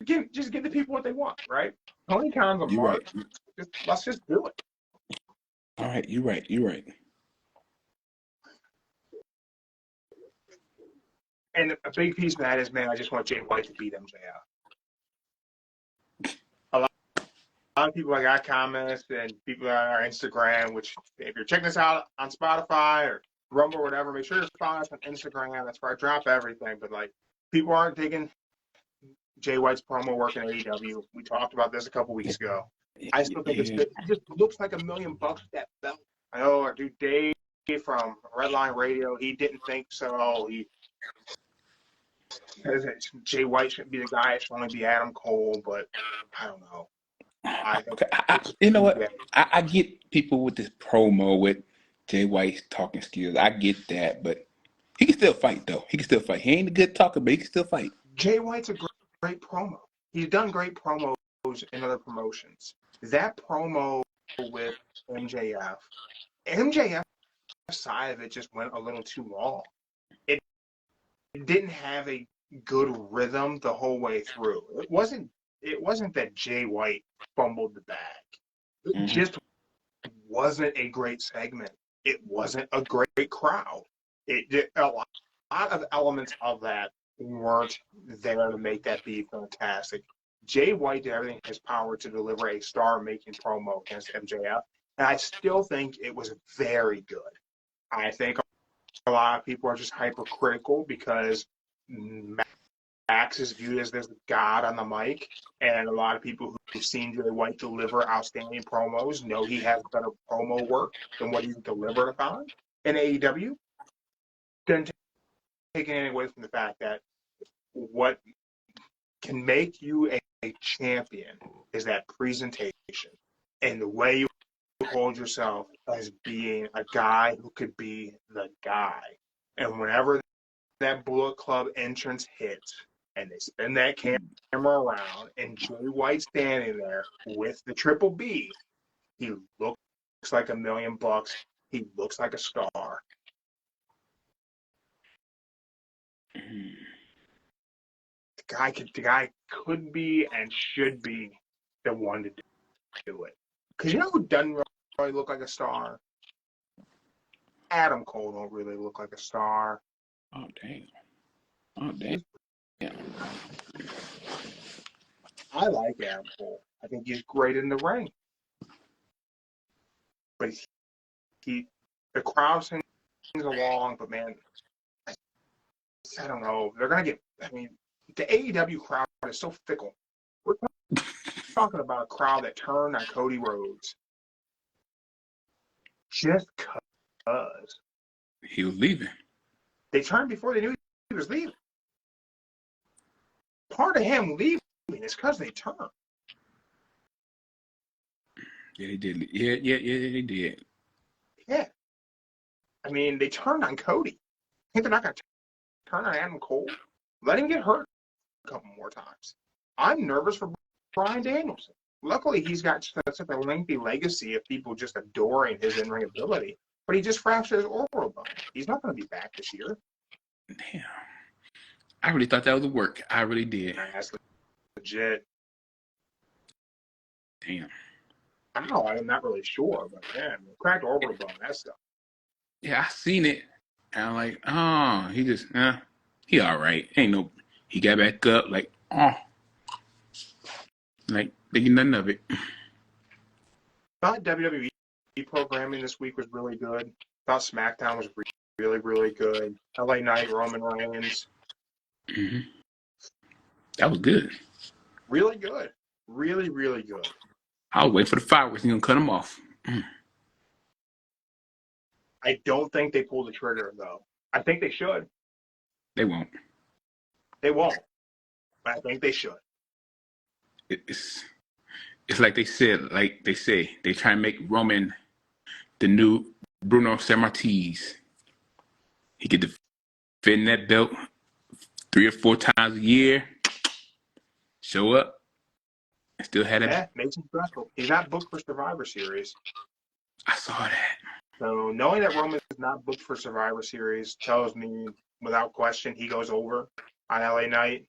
give the people what they want, right? Tony Khan's a mark. Right. Let's just do it. All right, you're right. You're right. And a big piece of that is, man, I just want Jay White to beat MJF. A lot of people I got comments and people on our Instagram, which if you're checking us out on Spotify or Rumble or whatever, make sure to follow us on Instagram. That's where I drop everything. But like, people aren't digging Jay White's promo work in AEW. We talked about this a couple weeks ago. I still think it just looks like $1 million that belt. I know our dude Dave from Redline Radio, he didn't think so. He says that Jay White shouldn't be the guy. It should only be Adam Cole, but I don't know. You know what? I get people with this promo with Jay White's talking skills. I get that, but he can still fight, though. He can still fight. He ain't a good talker, but he can still fight. Jay White's a great promo. He's done great promos in other promotions. That promo with MJF side of it just went a little too long. It didn't have a good rhythm the whole way through. It wasn't that Jay White fumbled the bag. It just wasn't a great segment. It wasn't a great crowd. A lot of elements of that weren't there to make that be fantastic. Jay White did everything in his power to deliver a star-making promo against MJF, and I still think it was very good. I think a lot of people are just hypercritical because Max is viewed as this god on the mic, and a lot of people who've seen Jay White deliver outstanding promos know he has better promo work than what he's delivered upon in AEW. Then taking it away from the fact that what can make you a champion is that presentation and the way you hold yourself as being a guy who could be the guy. And whenever that Bullet Club entrance hits and they spin that camera around and Jay White standing there with the Triple B, he looks like $1 million. He looks like a star. The guy could be and should be the one to do it. Because you know who doesn't really look like a star? Adam Cole don't really look like a star. Oh, damn. Yeah. I like Adam Cole. I think he's great in the ring. But the crowd sings along, but man, I don't know. They're going to get, the AEW crowd is so fickle. We're talking about a crowd that turned on Cody Rhodes just because he was leaving. They turned before they knew he was leaving. Part of him leaving is because they turned. Yeah, they did. Yeah, they did. Yeah. They turned on Cody. I think they're not going to turn on Adam Cole. Let him get hurt a couple more times. I'm nervous for Bryan Danielson. Luckily, he's got such a lengthy legacy of people just adoring his in-ring ability. But he just fractured his orbital bone. He's not going to be back this year. Damn. I really thought that was a work. I really did. That's legit. Damn. How? I'm not really sure, but man, cracked orbital bone, that stuff. Yeah, I seen it. And I'm like, oh, he all right. Ain't no. He got back up like, thinking nothing of it. Thought WWE programming this week was really good. Thought SmackDown was really, really good. LA Knight, Roman Reigns. Hmm. That was good. Really good. Really, really good. I was waiting for the fireworks. He's gonna cut them off. I don't think they pulled the trigger, though. I think they should. They won't. They won't. But I think they should. It's like they said. Like they say, they try and make Roman the new Bruno Sammartino. He could defend that belt 3 or 4 times a year. Show up and still had it. Yeah, makes him special. He's not booked for Survivor Series. I saw that. So knowing that Roman is not booked for Survivor Series tells me, without question, he goes over on LA Knight.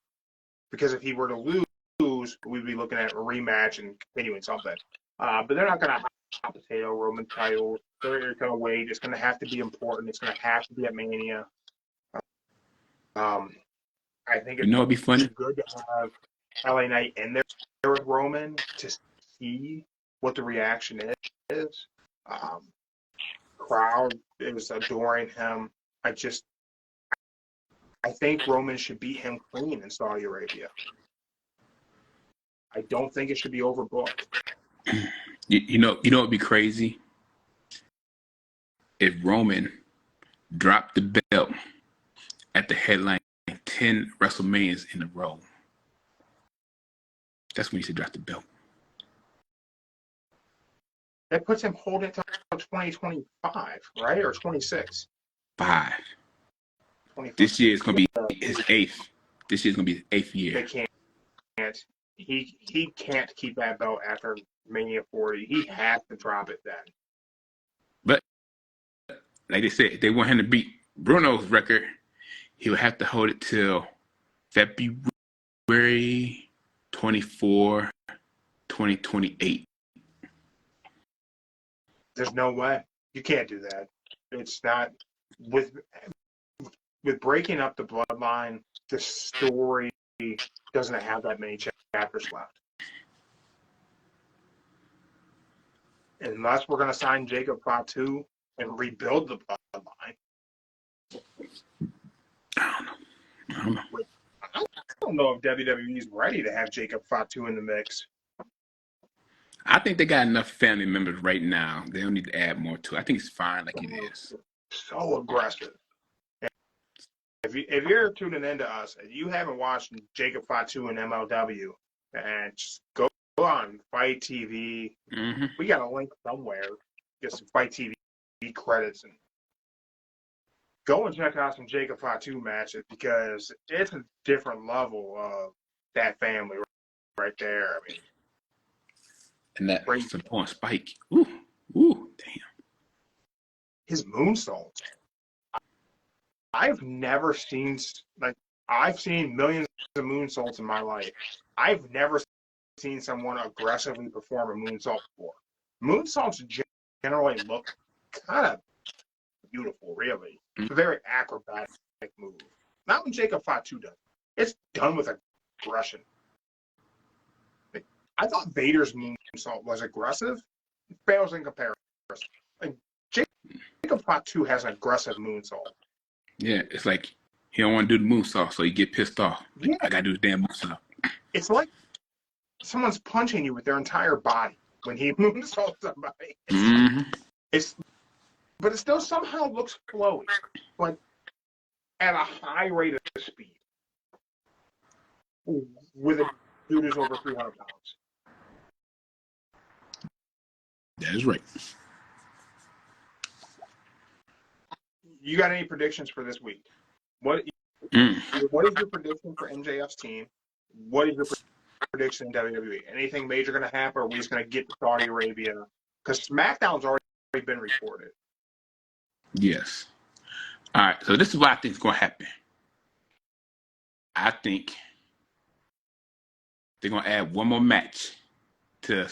Because if he were to lose, we'd be looking at a rematch and continuing something. But they're not going to hot potato Roman titles. They're going to wait. It's going to have to be important. It's going to have to be at Mania. I think It'd be funny. good to have LA Knight in there with Roman to see what the reaction is. Crowd is adoring him. I think Roman should beat him clean in Saudi Arabia. I don't think it should be overbooked. You know it'd be crazy if Roman dropped the belt at the headline 10 WrestleManias in a row. That's when you should drop the belt. That puts him holding until 2025, right? Or 26? 5. 25. This year is going to be his 8th. This year's going to be his 8th year. They can't. He can't keep that belt after Mania 40. He has to drop it then. But, like they said, if they want him to beat Bruno's record, he would have to hold it till February 24, 2028. There's no way. You can't do that. It's not with breaking up the bloodline, the story doesn't have that many chapters left. Unless we're going to sign Jacob Fatu and rebuild the bloodline. I don't know. I don't know if WWE is ready to have Jacob Fatu in the mix. I think they got enough family members right now. They don't need to add more to it. I think it's fine like it is. So aggressive. If you're tuning in to us and you haven't watched Jacob Fatu and MLW, and just go on Fight TV. Mm-hmm. We got a link somewhere. Get some Fight TV credits and go and check out some Jacob Fatu matches because it's a different level of that family right there. I mean, and that support spike. Ooh, damn. His moonsaults. I've never seen I've seen millions of moonsaults in my life. I've never seen someone aggressively perform a moonsault before. Moonsaults generally look kind of beautiful, really. It's a very acrobatic move. Not when Jacob Fatu does. It's done with aggression. I thought Vader's moonsault was aggressive. It fails in comparison. Jacob Fatu has an aggressive moonsault. Yeah, it's like he don't want to do the moonsault, so he get pissed off. Like, yeah. I gotta do the damn moonsault. It's like someone's punching you with their entire body when he moonsaults somebody. But it still somehow looks flowy, but at a high rate of speed. With a dude who's over 300 pounds. That is right. You got any predictions for this week? What is your prediction for MJF's team? What is your prediction in WWE? Anything major going to happen, or are we just going to get to Saudi Arabia? Because SmackDown's already been reported. Yes. All right, so this is what I think is going to happen. I think they're gonna add one more match to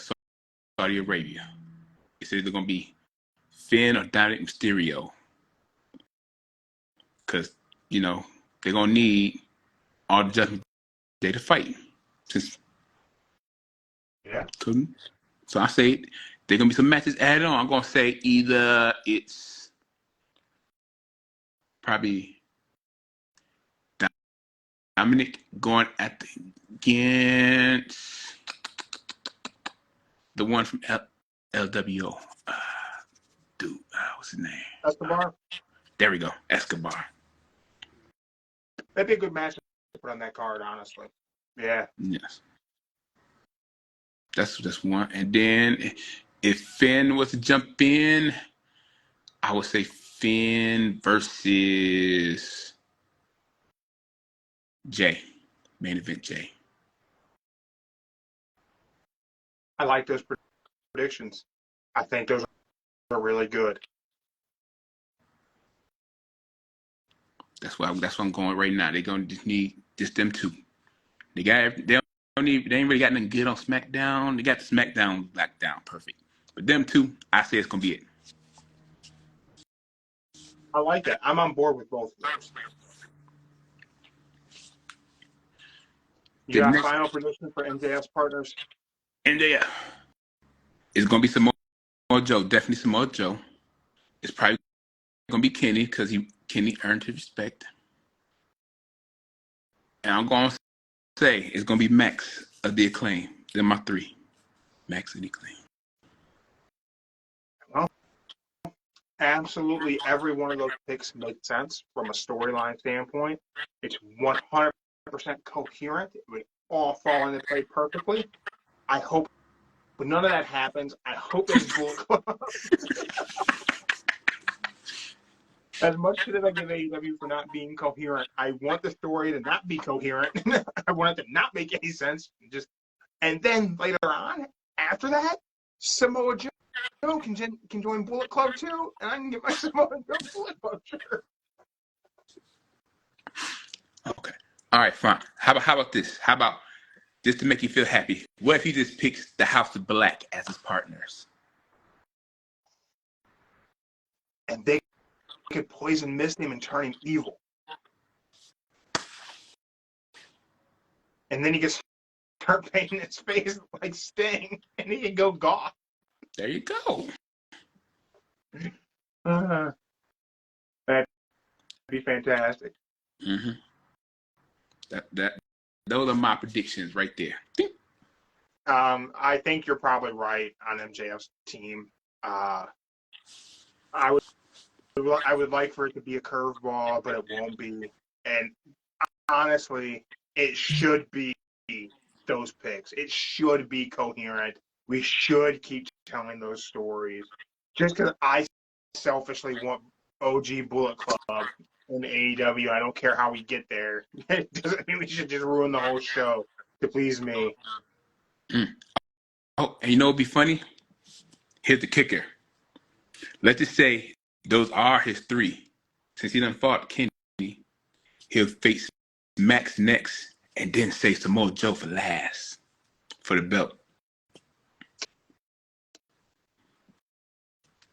Saudi Arabia. It's either gonna be Finn or Dominic Mysterio, because they're gonna need all the Judgment Day to fight. Since couldn't, so I say there's gonna be some matches added on. I'm gonna say either it's probably Dominic going against the one from LWO. Dude, what's his name? Escobar? There we go, Escobar. That'd be a good match to put on that card, honestly. Yeah. Yes. That's one. And then if Finn was to jump in, I would say Finn versus Jay. Main event Jay. I like those predictions. I think those are really good. That's why I'm going right now. They're gonna just need just them two. They ain't really got nothing good on SmackDown. They got the SmackDown lockdown perfect. But them two, I say it's gonna be it. I like that. I'm on board with both of those. You got final prediction for MJF's partners? MJF. It's gonna be Samoa Joe. Definitely Samoa Joe. It's probably gonna be Kenny because Kenny earned his respect. And I'm gonna say it's gonna be Max of the Acclaim. They're my three. Max of the Acclaim. Well, absolutely every one of those picks makes sense from a storyline standpoint. It's 100% coherent. It would all fall into play perfectly. I hope when none of that happens, I hope it's Bullet Club. As much shit as I give AEW for not being coherent, I want the story to not be coherent. I want it to not make any sense. And then later on, after that, Samoa Joe can join Bullet Club too, and I can get my Samoa Joe Bullet Club shirt. Okay. All right, fine. How about this? How about just to make you feel happy? What if he just picks the House of Black as his partners? And they could poison mist him and turn him evil. And then he gets start painting his face like Sting, and he can go goth. There you go. That'd be fantastic. Mm-hmm. Those are my predictions right there. I think you're probably right on MJF's team. I would like for it to be a curveball, but it won't be. And honestly, it should be those picks. It should be coherent. We should keep telling those stories. Just because I selfishly want OG Bullet Club in AEW, I don't care how we get there. It doesn't mean we should just ruin the whole show to please me. Mm. Oh, and you know what'd be funny? Here's the kicker. Let's just say those are his three. Since he done fought Kenny, he'll face Max next and then say Samoa Joe for last for the belt.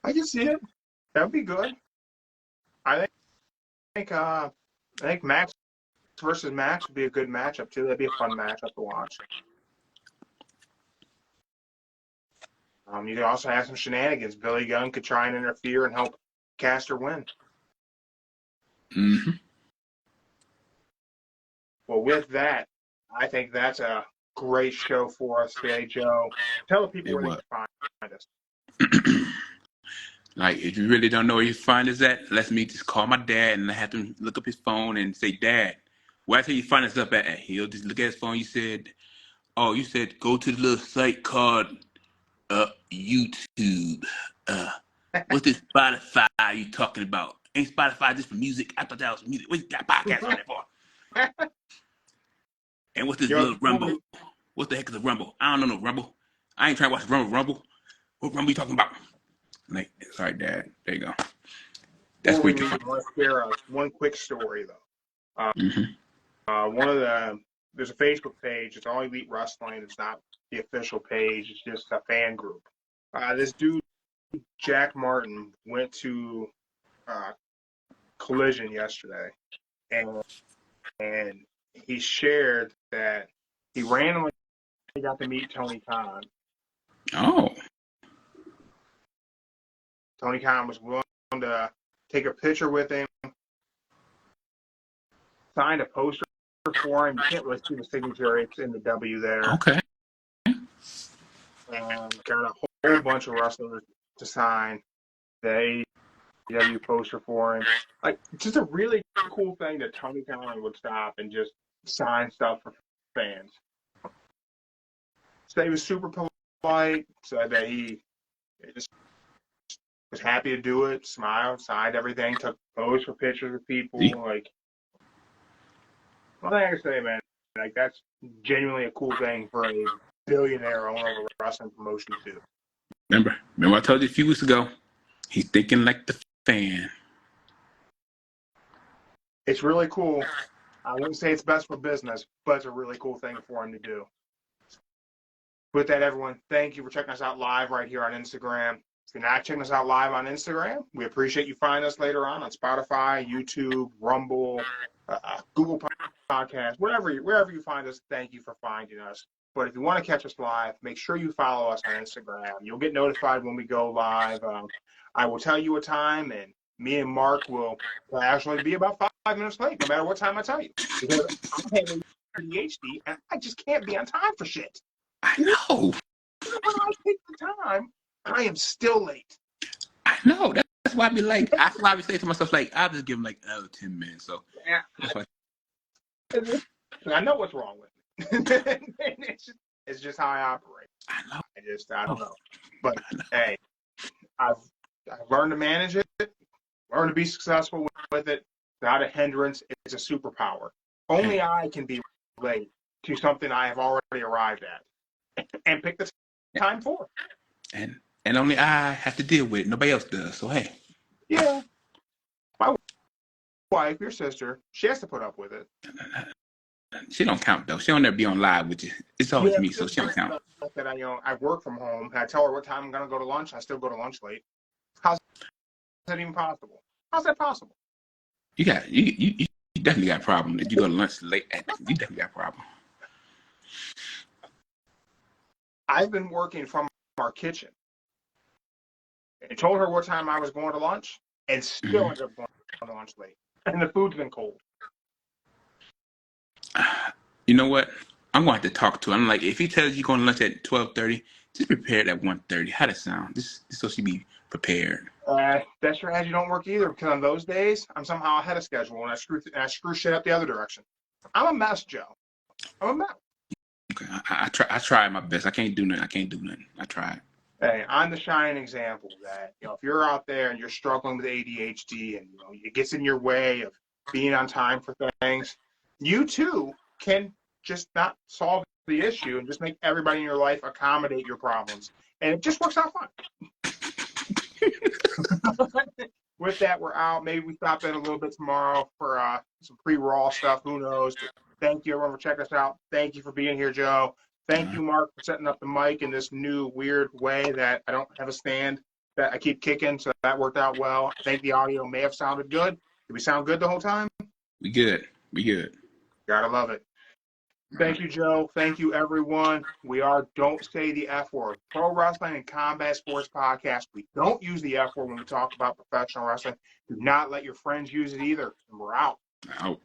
I can see it. That'd be good. I think Max versus Max would be a good matchup too. That'd be a fun matchup to watch. You could also have some shenanigans. Billy Gunn could try and interfere and help Caster win. Mm-hmm. Well, with that, I think that's a great show for us today, Joe. Tell the people where they can find us. Like, if you really don't know where your find us at, let me just call my dad and I have to look up his phone and say, Dad, where can you find us up at? He'll just look at his phone. You said go to the little site called YouTube. What's this Spotify you talking about? Ain't Spotify just for music? I thought that was music. What you got podcast on it for? And what's this little Rumble? What the heck is a Rumble? I don't know no Rumble. I ain't trying to watch Rumble. What Rumble you talking about? Like, sorry, Dad. There you go. That's Before we where you leave, I want to share one quick story, though. Mm-hmm. there's a Facebook page. It's All Elite Wrestling. It's not the official page. It's just a fan group. This dude, Jack Martin, went to Collision yesterday, and he shared that he randomly got to meet Tony Khan. Oh. Tony Khan was willing to take a picture with him, signed a poster for him. You can't really see the signature. It's in the W there. Okay. And got a whole bunch of wrestlers to sign the AEW poster for him. Like, just a really cool thing that Tony Khan would stop and just sign stuff for fans. So he was super polite, said that he just was happy to do it, smiled, signed everything, took photos for pictures with people. See? Like, one thing I can say, man, like, that's genuinely a cool thing for a billionaire owner of a wrestling promotion to do. Remember I told you a few weeks ago, he's thinking like the fan. It's really cool. I wouldn't say it's best for business, but it's a really cool thing for him to do. With that, everyone, thank you for checking us out live right here on Instagram. If you're not checking us out live on Instagram, we appreciate you finding us later on Spotify, YouTube, Rumble, Google Podcasts, wherever you find us. Thank you for finding us. But if you want to catch us live, make sure you follow us on Instagram. You'll get notified when we go live. I will tell you a time, and me and Mark will actually be about 5 minutes late, no matter what time I tell you. Because I have ADHD, and I just can't be on time for shit. I know. When I take the time, I am still late. I know. That's why I be like, that's why I be saying to myself, like, I'll just give him like another 10 minutes. So Yeah. that's why. I know what's wrong with me. it's just how I operate. I know. I don't know. But hey, I've learned to manage it, learned to be successful with it. Not a hindrance. It's a superpower. Only I can be late to something I have already arrived at and pick the time for. And only I have to deal with it. Nobody else does. So hey. Yeah. My wife, your sister, she has to put up with it. She don't count though. She don't ever be on live with you. It's always me, so she don't count. That I work from home. And I tell her what time I'm gonna go to lunch. I still go to lunch late. How's that even possible? How's that possible? You definitely got a problem. If you go to lunch late, you definitely got a problem. I've been working from our kitchen. I told her what time I was going to lunch, and still ended up going to lunch late. And the food's been cold. You know what? I'm going to have to talk to her. I'm like, if he tells you going to lunch at 12:30, just prepare it at 1:30. How does that sound? Just so she be prepared. That sure as you don't work either, because on those days, I'm somehow ahead of schedule, and I screw shit up the other direction. I'm a mess, Joe. I'm a mess. Okay, I try my best. I can't do nothing. I try. Hey, I'm the shining example that, if you're out there and you're struggling with ADHD and, it gets in your way of being on time for things, you too can just not solve the issue and just make everybody in your life accommodate your problems. And it just works out fine. With that, we're out. Maybe we stop in a little bit tomorrow for some pre-Raw stuff. Who knows? But thank you, everyone, for checking us out. Thank you for being here, Joe. Thank you, Mark, for setting up the mic in this new weird way that I don't have a stand that I keep kicking, so that worked out well. I think the audio may have sounded good. Did we sound good the whole time? We good. Gotta love it. Thank you, Joe. Thank you, everyone. We are Don't Say the F Word, Pro Wrestling and Combat Sports Podcast. We don't use the F word when we talk about professional wrestling. Do not let your friends use it either. And we're out. Out.